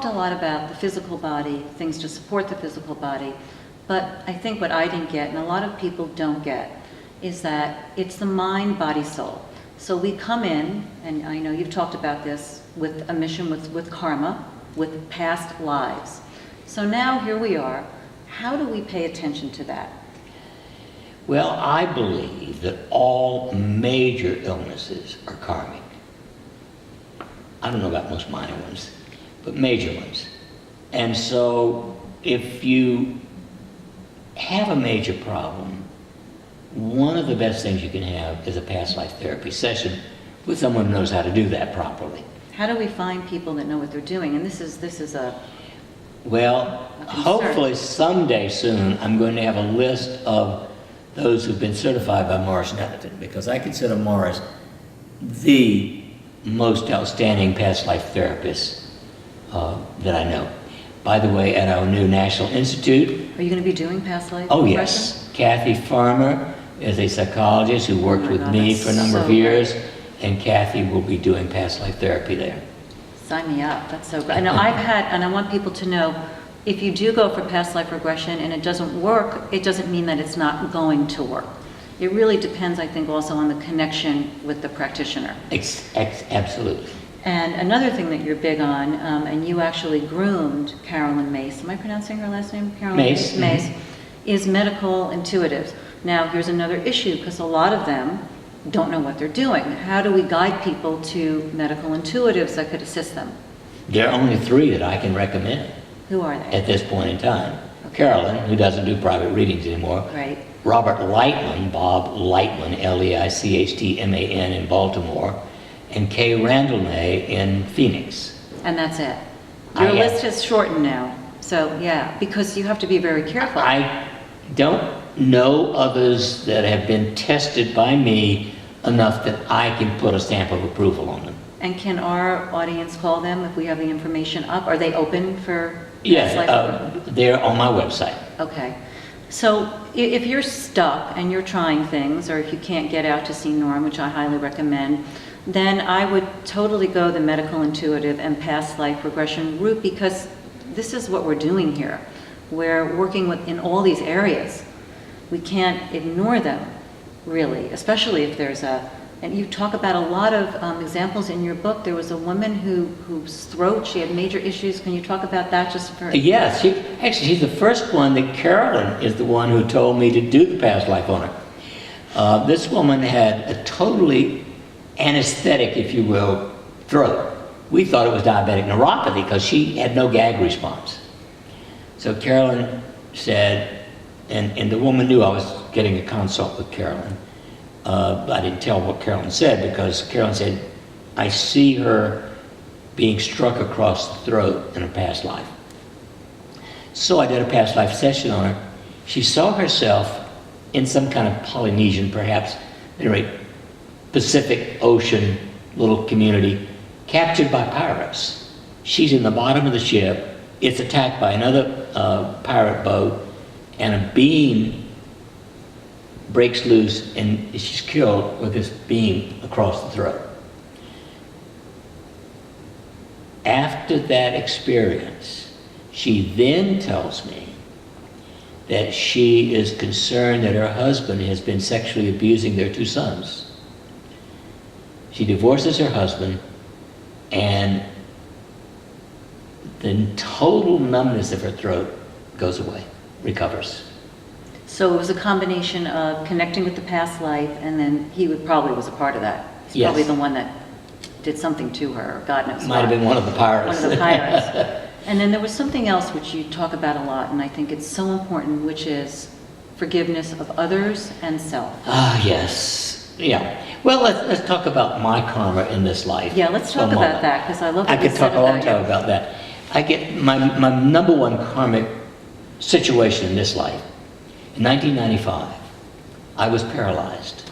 talked a lot about the physical body, things to support the physical body, but I think what I didn't get, and a lot of people don't get, is that it's the mind, body, soul. So we come in, and I know you've talked about this, with a mission with karma, with past lives. So now here we are. How do we pay attention to that? Well, I believe that all major illnesses are karmic. I don't know about most minor ones, but major ones. And so if you have a major problem, one of the best things you can have is a past life therapy session with someone who knows how to do that properly. How do we find people that know what they're doing? And this is a Well, hopefully someday soon I'm going to have a list of those who've been certified by Morris Netherton, because I consider Morris the most outstanding past life therapist that I know. By the way, at our new National Institute. Are you going to be doing past life Oh, regression? yes. Kathy Farmer is a psychologist who worked with God, me that's for a number so of years, great. and Kathy will be doing past life therapy there. Sign me up. That's so great. And I want people to know, if you do go for past life regression and it doesn't work, it doesn't mean that it's not going to work. It really depends, I think, also on the connection with the practitioner. Absolutely. And another thing that you're big on, and you actually groomed Carolyn Mace, am I pronouncing her last name? Carolyn Mace. Mace, is medical intuitives. Now, here's another issue, because a lot of them don't know what they're doing. How do we guide people to medical intuitives that could assist them? There are only 3 that I can recommend Who are they? at this point in time. Carolyn, who doesn't do private readings anymore. Right. Robert Lightman, Bob Lightman, Leichtman in Baltimore, and Kay Randall-May in Phoenix. And that's it. Your list has shortened now. So, yeah, because you have to be very careful. I don't know others that have been tested by me enough that I can put a stamp of approval on them. And can our audience call them if we have the information up? Are they open for Yes, past life? they're on my website. Okay. So if you're stuck and you're trying things, or if you can't get out to see Norm, which I highly recommend, then I would totally go the medical intuitive and past life regression route, because this is what we're doing here. We're working in all these areas. We can't ignore them, really, especially if there's and you talk about a lot of examples in your book. There was a woman whose throat, she had major issues. Can you talk about that just for... Yes, she's the first one that Carolyn is the one who told me to do the past life on her. This woman had a totally anesthetic, if you will, throat. We thought it was diabetic neuropathy because she had no gag response. So Carolyn said, and the woman knew I was getting a consult with Carolyn. I didn't tell what Carolyn said, because Carolyn said, I see her being struck across the throat in a past life. So I did a past life session on her. She saw herself in some kind of Polynesian, perhaps, anyway, Pacific Ocean little community, captured by pirates. She's in the bottom of the ship. It's attacked by another pirate boat, and a beam breaks loose, and she's killed with this beam across the throat. After that experience, she then tells me that she is concerned that her husband has been sexually abusing their 2 sons. She divorces her husband, and the total numbness of her throat goes away, recovers. So it was a combination of connecting with the past life, and then he probably was a part of that. He's Yes. probably the one that did something to her, or God knows Might have what. been one of the pirates. One of the pirates. And then there was something else which you talk about a lot, and I think it's so important, which is forgiveness of others and self. Ah, yes. Yeah. Well, let's talk about my karma in this life. Yeah, let's talk about that, because I love I what you could said talk a long about time you. about that. I get my number one karmic situation in this life. In 1995, I was paralyzed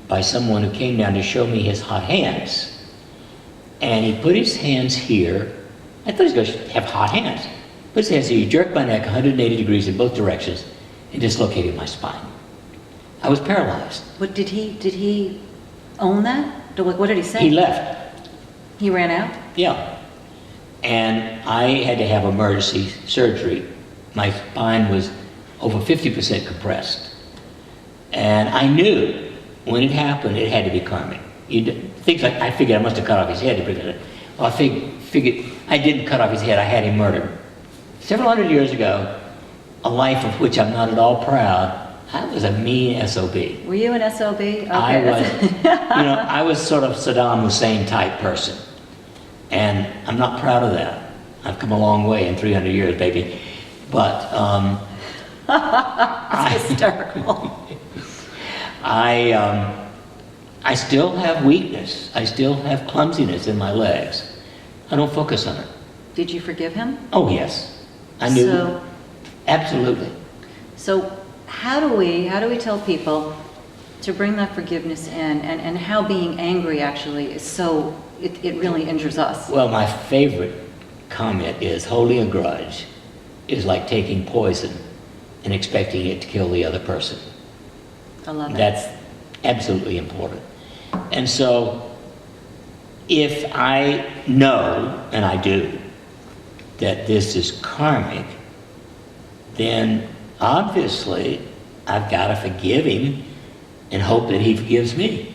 by someone who came down to show me his hot hands. And he put his hands here. I thought he was going to have hot hands. Put his hands here, he jerked my neck 180 degrees in both directions and dislocated my spine. I was paralyzed. But did he own that? What did he say? He left. He ran out? Yeah. and I had to have emergency surgery. My spine was over 50% compressed. And I knew when it happened, it had to be karmic. Things like, I figured I must have cut off his head to bring it. Well, I figured I didn't cut off his head, I had him murdered. Several hundred years ago, a life of which I'm not at all proud, I was a mean SOB. Were you an SOB? Okay. I was sort of Saddam Hussein type person. And I'm not proud of that. I've come a long way in 300 years, baby. But That's hysterical. I still have weakness. I still have clumsiness in my legs. I don't focus on it. Did you forgive him? Oh, yes. I knew. So, Absolutely. So how do we tell people to bring that forgiveness in, and how being angry actually is so, it really injures us? Well, my favorite comment is holding a grudge is like taking poison and expecting it to kill the other person. I love it. That's absolutely important. And so if I know, and I do, that this is karmic, then obviously I've got to forgive him and hope that he forgives me.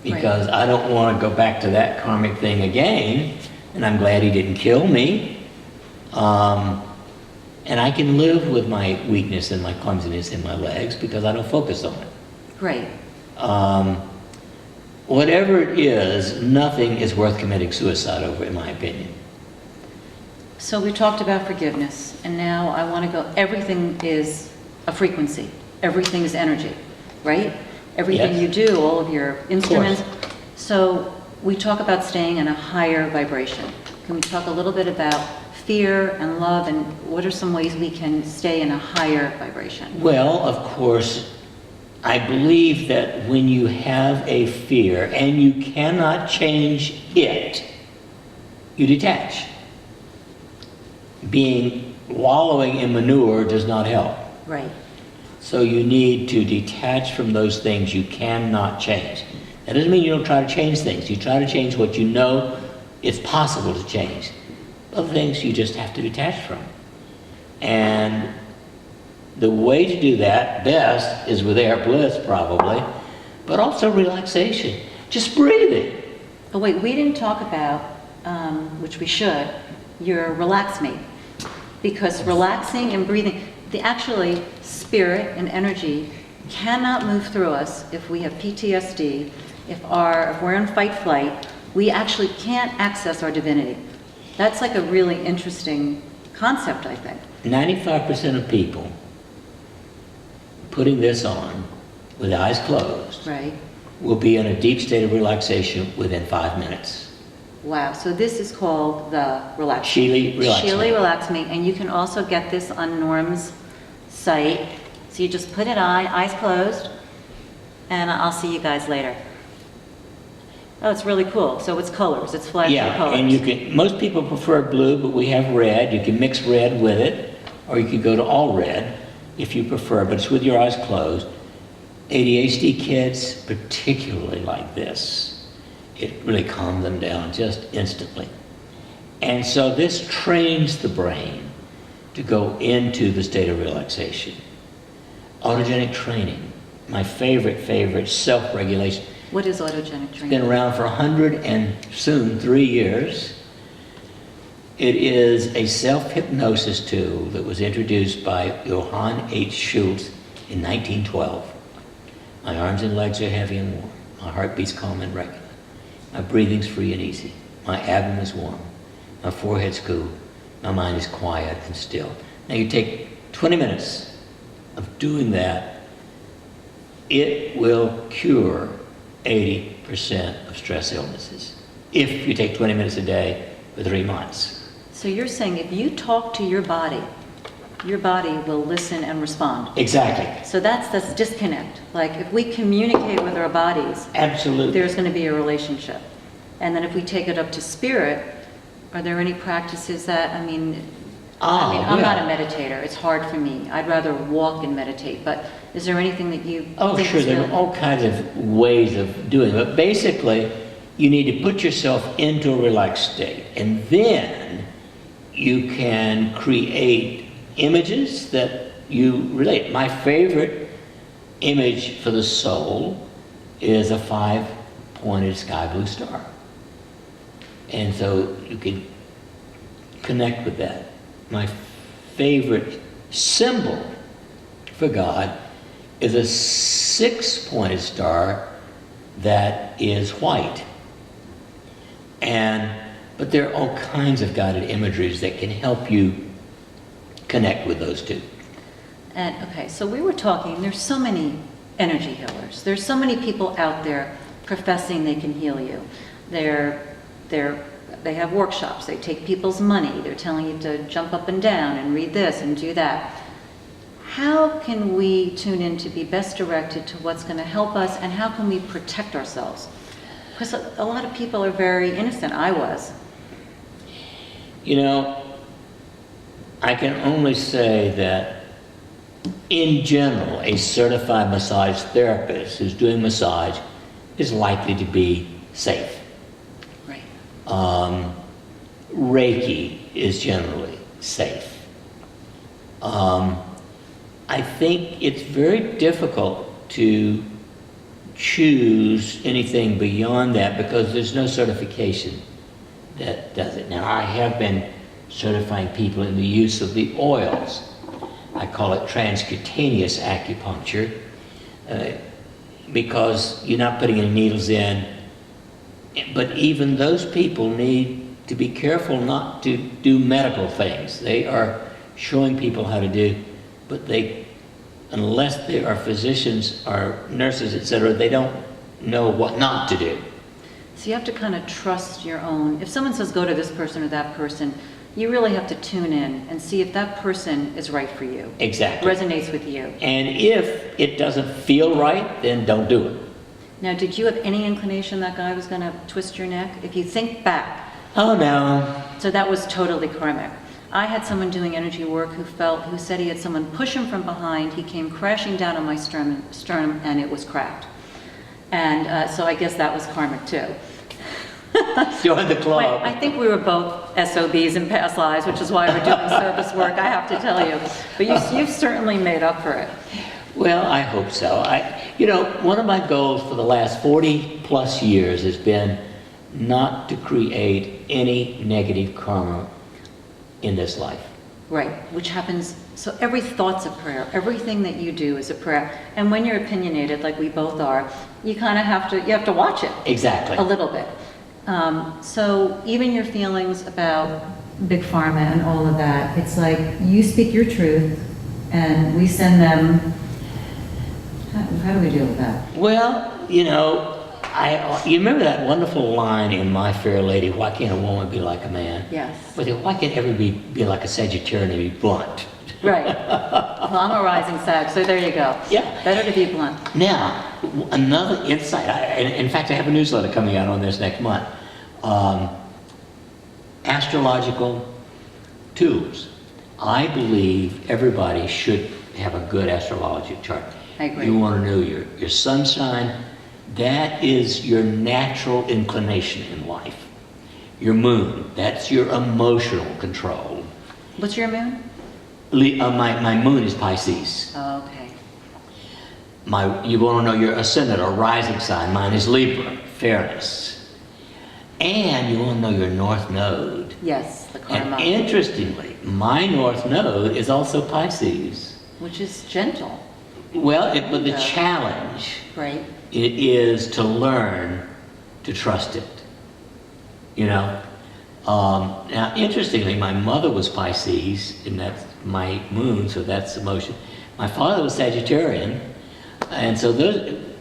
Because Right. I don't want to go back to that karmic thing again, and I'm glad he didn't kill me. And I can live with my weakness and my clumsiness in my legs because I don't focus on it. Right. Whatever it is, nothing is worth committing suicide over, in my opinion. So we talked about forgiveness, and now I want to go, everything is a frequency. Everything is energy, right? Everything Yes. you do, all of your instruments. So we talk about staying in a higher vibration. Can we talk a little bit about fear and love, and what are some ways we can stay in a higher vibration? Well, of course, I believe that when you have a fear and you cannot change it, you detach. Wallowing in manure does not help. Right. So you need to detach from those things you cannot change. That doesn't mean you don't try to change things. You try to change what you know it's possible to change. Other things you just have to detach from. And the way to do that best is with air bliss, probably, but also relaxation. Just breathing. Oh wait, we didn't talk about, which we should, your Relax Me. Because relaxing and breathing, actually spirit and energy cannot move through us if we have PTSD, if we're in fight flight, we actually can't access our divinity. That's like a really interesting concept, I think. 95% of people putting this on with eyes closed Right. will be in a deep state of relaxation within 5 minutes. Wow. So this is called the Relax Shealy, relax. Shealy Relax Me, and you can also get this on Norm's site. So you just put it on, eyes closed, and I'll see you guys later. Oh, it's really cool. So it's colors. It's flashing Yeah, colors. and you can. Most people prefer blue, but we have red. You can mix red with it, or you can go to all red if you prefer. But it's with your eyes closed. ADHD kids particularly like this. It really calms them down just instantly. And so this trains the brain to go into the state of relaxation. Autogenic training, my favorite self-regulation. What is autogenic training? Been around for 100 and soon 3 years. It is a self-hypnosis tool that was introduced by Johann H. Schultz in 1912. My arms and legs are heavy and warm. My heart beats calm and regular. My breathing's free and easy. My abdomen is warm. My forehead's cool. My mind is quiet and still. Now you take 20 minutes of doing that. It will cure 80% of stress illnesses if you take 20 minutes a day for 3 months. So you're saying if you talk to your body will listen and respond. Exactly. So that's disconnect. Like if we communicate with our bodies, Absolutely. there's going to be a relationship. And then if we take it up to spirit, are there any practices that, I'm not a meditator. It's hard for me. I'd rather walk and meditate. But is there anything that you Oh, think sure. is There really- are all kinds of ways of doing it. But basically, you need to put yourself into a relaxed state. And then you can create images that you relate. My favorite image for the soul is a 5-pointed sky blue star. And so you can connect with that. My favorite symbol for God is a 6-pointed star that is white. But there are all kinds of guided imageries that can help you connect with those two. And okay, so we were talking, there's so many energy healers. There's so many people out there professing they can heal you. They have workshops, they take people's money, they're telling you to jump up and down and read this and do that. How can we tune in to be best directed to what's going to help us, and how can we protect ourselves? Because a lot of people are very innocent. I was. You know, I can only say that in general, a certified massage therapist who's doing massage is likely to be safe. Right. Reiki is generally safe. I think it's very difficult to choose anything beyond that because there's no certification that does it. Now, I have been certifying people in the use of the oils. I call it transcutaneous acupuncture because you're not putting any needles in. But even those people need to be careful not to do medical things. They are showing people how to do, but unless they are physicians or nurses, etc., they don't know what not to do. So you have to kind of trust your own. If someone says go to this person or that person, you really have to tune in and see if that person is right for you. Exactly. Resonates with you. And if it doesn't feel right, then don't do it. Now, did you have any inclination that guy was going to twist your neck? If you think back. Oh, no. So that was totally karmic. I had someone doing energy work who said he had someone push him from behind. He came crashing down on my sternum and it was cracked. And so I guess that was karmic too. Join the club. Wait, I think we were both SOBs in past lives, which is why we're doing service work, I have to tell you. But you've certainly made up for it. Well, I hope so. One of my goals for the last 40 plus years has been not to create any negative karma in this life. Right, which happens, so every thought's a prayer. Everything that you do is a prayer. And when you're opinionated, like we both are, you kind of have to watch it. Exactly. A little bit. So even your feelings about Big Pharma and all of that, it's like you speak your truth and we send them, how do we deal with that? Well, you remember that wonderful line in My Fair Lady, why can't a woman be like a man? Yes. But why can't everybody be like a Sagittarian and be blunt? Right. Well, I'm a rising Sag, so there you go. Yeah. Better to be blunt. Now, another insight, in fact, I have a newsletter coming out on this next month. Astrological tools. I believe everybody should have a good astrology chart. I agree. You want to know your sun sign. That is your natural inclination in life. Your moon, that's your emotional control. What's your moon? My moon is Pisces. Oh, okay. You want to know your ascendant or rising sign. Mine is Libra, fairness. And you want to know your north node. Yes, the karma. And interestingly, my north node is also Pisces. Which is gentle. Well, but the challenge, right, it is to learn to trust it. Now, interestingly, my mother was Pisces, and that's my moon, so that's emotion. My father was Sagittarian, and so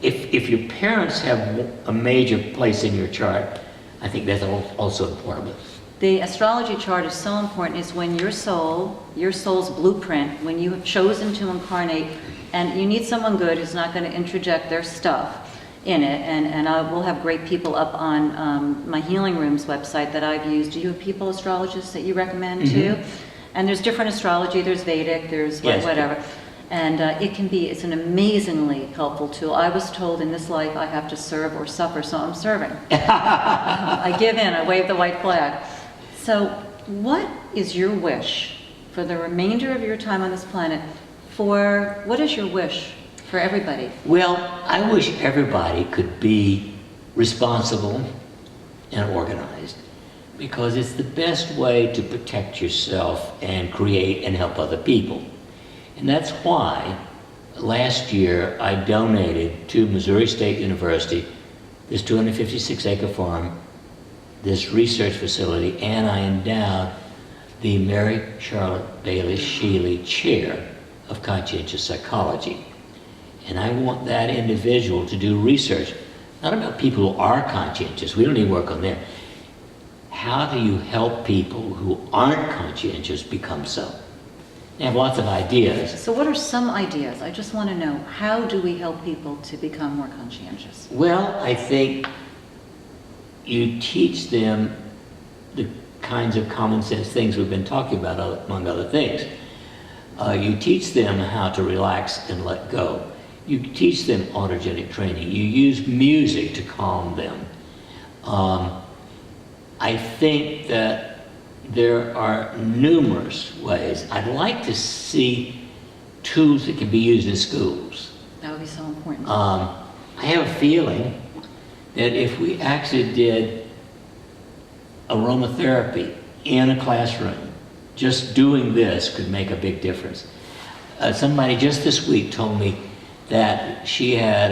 if your parents have a major place in your chart, I think that's also important. The astrology chart is so important. It's when your soul's blueprint, when you have chosen to incarnate, and you need someone good who's not going to interject their stuff in it. And I will have great people up on Myhealingrooms website that I've used. Do you have people, astrologists, that you recommend too? And there's different astrology. There's Vedic, there's Yes. whatever. And it's an amazingly helpful tool. I was told in this life I have to serve or suffer, so I'm serving. I give in, I wave the white flag. So what is your wish for the remainder of your time on this planet? What is your wish for everybody? Well, I wish everybody could be responsible and organized, because it's the best way to protect yourself and create and help other people. And that's why last year I donated to Missouri State University this 256-acre farm, this research facility, and I endowed the Mary Charlotte Bailey Shealy Chair of Conscientious Psychology. And I want that individual to do research, not about people who are conscientious, we don't need work on them. How do you help people who aren't conscientious become so? They have lots of ideas. So what are some ideas? I just want to know, how do we help people to become more conscientious? Well, I think you teach them the kinds of common sense things we've been talking about, among other things. You teach them how to relax and let go. You teach them autogenic training. You use music to calm them. I think that there are numerous ways. I'd like to see tools that can be used in schools. That would be so important. I have a feeling that if we actually did aromatherapy in a classroom, just doing this could make a big difference. Somebody just this week told me that she had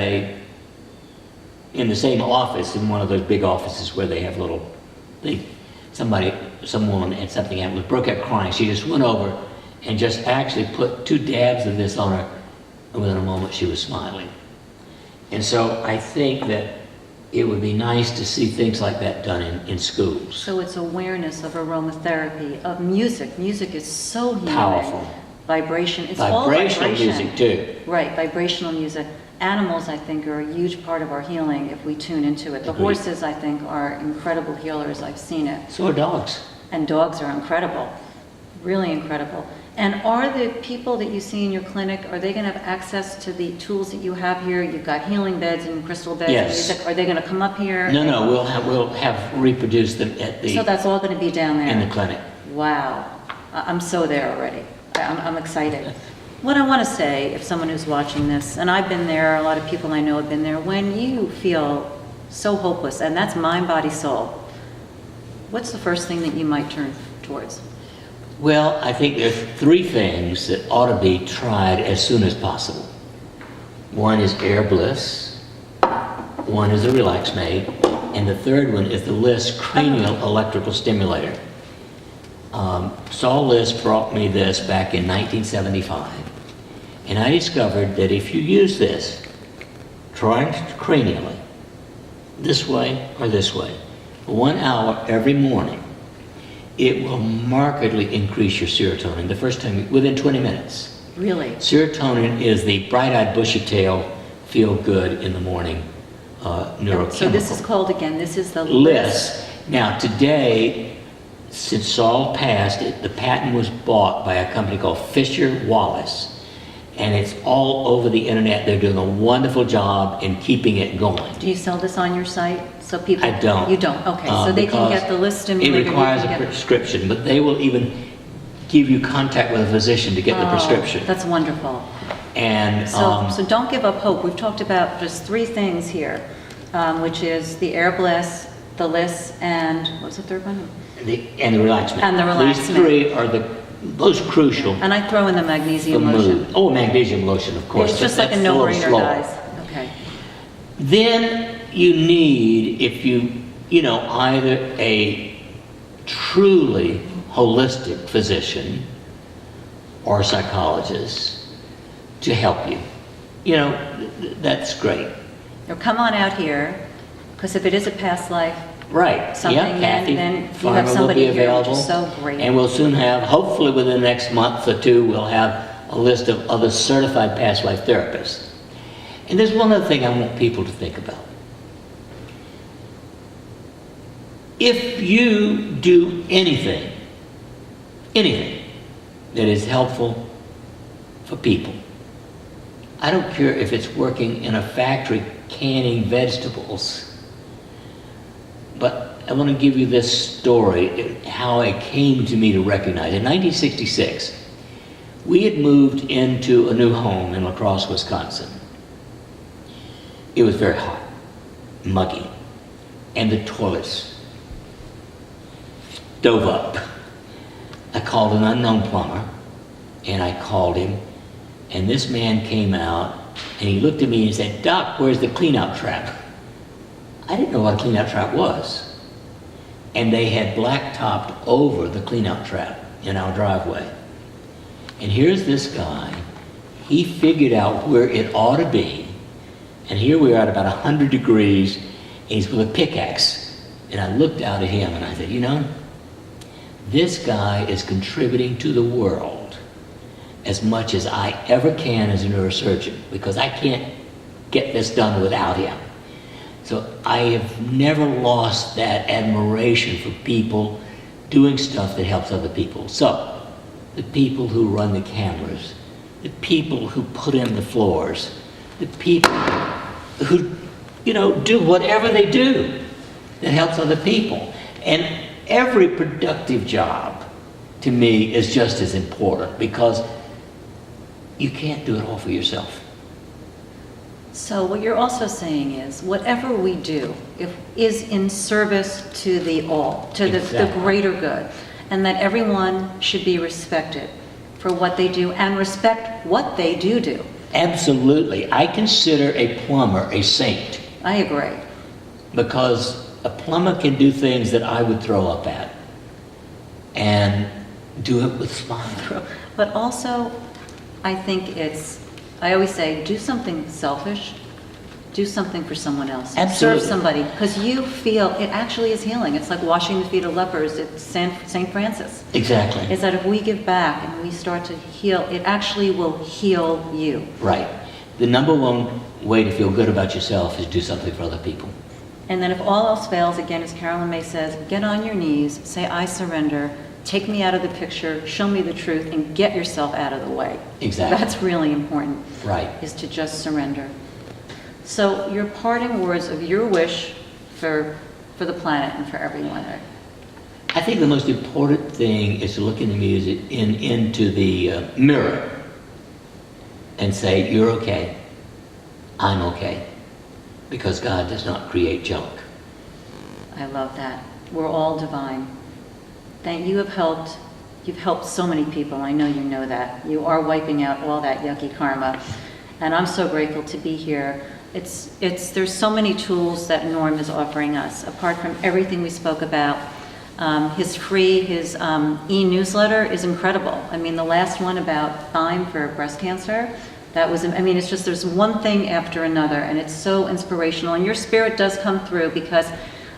in the same office, in one of those big offices where they have some woman had something happened, broke out crying. She just went over and just actually put 2 dabs of this on her, and within a moment she was smiling. And so I think that it would be nice to see things like that done in schools. So it's awareness of aromatherapy, of music. Music is so healing. Powerful. Vibration. It's Vibrational all vibration. music too. Right, vibrational music. Animals, I think, are a huge part of our healing if we tune into it. The Agreed. horses, I think, are incredible healers. I've seen it. So are dogs. And dogs are incredible, really incredible. And are the people that you see in your clinic, are they going to have access to the tools that you have here? You've got healing beds and crystal beds and Yes. music. Are they going to come up here? No, we'll have reproduced them at So that's all going to be down there? in the clinic. Wow. I'm so there already. I'm excited. What I want to say, if someone who's watching this, and I've been there, a lot of people I know have been there, when you feel so hopeless, and that's mind, body, soul, what's the first thing that you might turn towards? Well, I think there's 3 things that ought to be tried as soon as possible. One is Air Bliss, one is the Relax Made, and the third one is the LIS Cranial Electrical Stimulator. Saul Liss brought me this back in 1975, and I discovered that if you use this, trying cranially, this way or this way, 1 hour every morning, it will markedly increase your serotonin the first time, within 20 minutes. Really? Serotonin is the bright-eyed, bushy-tail, feel-good in the morning neurochemical. So this is called, again, this is the LIS. Now today, since Saul passed, the patent was bought by a company called Fisher Wallace, and it's all over the internet. They're doing a wonderful job in keeping it going. Do you sell this on your site? So people... I don't. You don't? Okay, so they can get the LIS stimulator. It requires you a can get- prescription, but they will even give you contact with a physician to get the prescription. That's wonderful. And So don't give up hope. We've talked about just 3 things here, which is the Air Bliss, the LIS, and what was the third one? the relaxment. And the relaxment. These 3 are the most crucial And I throw in the for magnesium mood. lotion. Oh, magnesium lotion, of course. It's just but like a that's little no-brainer, slower. guys. Okay. Then you need, if you know, either a truly holistic physician or psychologist to help you. You know, that's great. Now come on out here, because if it is a past life, Right. something, Yeah, Kathy then you Farmer have will somebody be here, which available. is so great. And we'll soon have, hopefully within the next month or 2, we'll have a list of other certified past life therapists. And there's one other thing I want people to think about. If you do anything that is helpful for people, I don't care if it's working in a factory canning vegetables. But I want to give you this story, how it came to me to recognize. In 1966, we had moved into a new home in La Crosse, Wisconsin. It was very hot, muggy, and the toilets dove up. I called an unknown plumber, and I called him, and this man came out, and he looked at me and said, "Doc, where's the clean-out trap?" I didn't know what a clean-out trap was. And they had blacktopped over the clean-out trap in our driveway. And here's this guy, he figured out where it ought to be, and here we are at about 100 degrees, and he's with a pickaxe. And I looked out at him and I said, you know, this guy is contributing to the world as much as I ever can as a neurosurgeon, because I can't get this done without him. So I have never lost that admiration for people doing stuff that helps other people. So the people who run the cameras, the people who put in the floors, the people who, do whatever they do that helps other people. And every productive job, to me, is just as important, because you can't do it all for yourself. So what you're also saying is, whatever we do is in service to the all, to the greater good, and that everyone should be respected for what they do and respect what they do. Absolutely. I consider a plumber a saint. I agree. Because a plumber can do things that I would throw up at, and do it with smile. But also, I think I always say, do something selfish, do something for someone else. Absolutely. Serve somebody, because you feel it actually is healing. It's like washing the feet of lepers at St. Francis. Exactly. Is that if we give back and we start to heal, it actually will heal you. Right. The number one way to feel good about yourself is do something for other people. And then if all else fails, again, as Carolyn May says, get on your knees, say, I surrender, take me out of the picture, show me the truth, and get yourself out of the way. Exactly. That's really important. Right. Is to just surrender. So your parting words of your wish for the planet and for everyone. I think the most important thing is to look into the mirror and say, you're okay, I'm okay, because God does not create junk. I love that. We're all divine. You've helped so many people. I know you know that. You are wiping out all that yucky karma. And I'm so grateful to be here. There's so many tools that Norm is offering us, apart from everything we spoke about. His e-newsletter is incredible. I mean, the last one about thyme for breast cancer, it's just there's one thing after another, and it's so inspirational. And your spirit does come through, because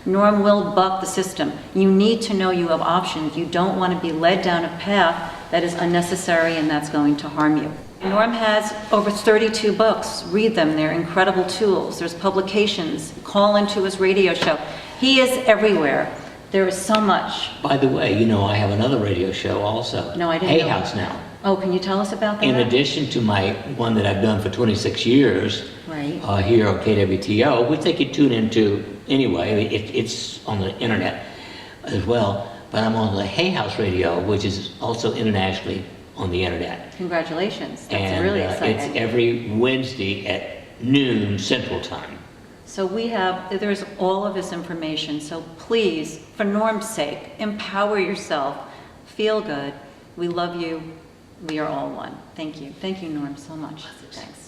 Norm will buck the system. You need to know you have options. You don't want to be led down a path that is unnecessary and that's going to harm you. Norm has over 32 books. Read them. They're incredible tools. There's publications. Call into his radio show. He is everywhere. There is so much. By the way, I have another radio show also. No, I didn't Hay know. House now. Oh, can you tell us about that? In addition to my one that I've done for 26 years, right. Here on KWTO, which they can tune into anyway. It's on the internet as well. But I'm on the Hay House Radio, which is also internationally on the internet. Congratulations. That's really exciting. It's every Wednesday at noon Central Time. So there's all of this information. So please, for Norm's sake, empower yourself. Feel good. We love you. We are all one. Thank you. Thank you, Norm, so much. Thanks.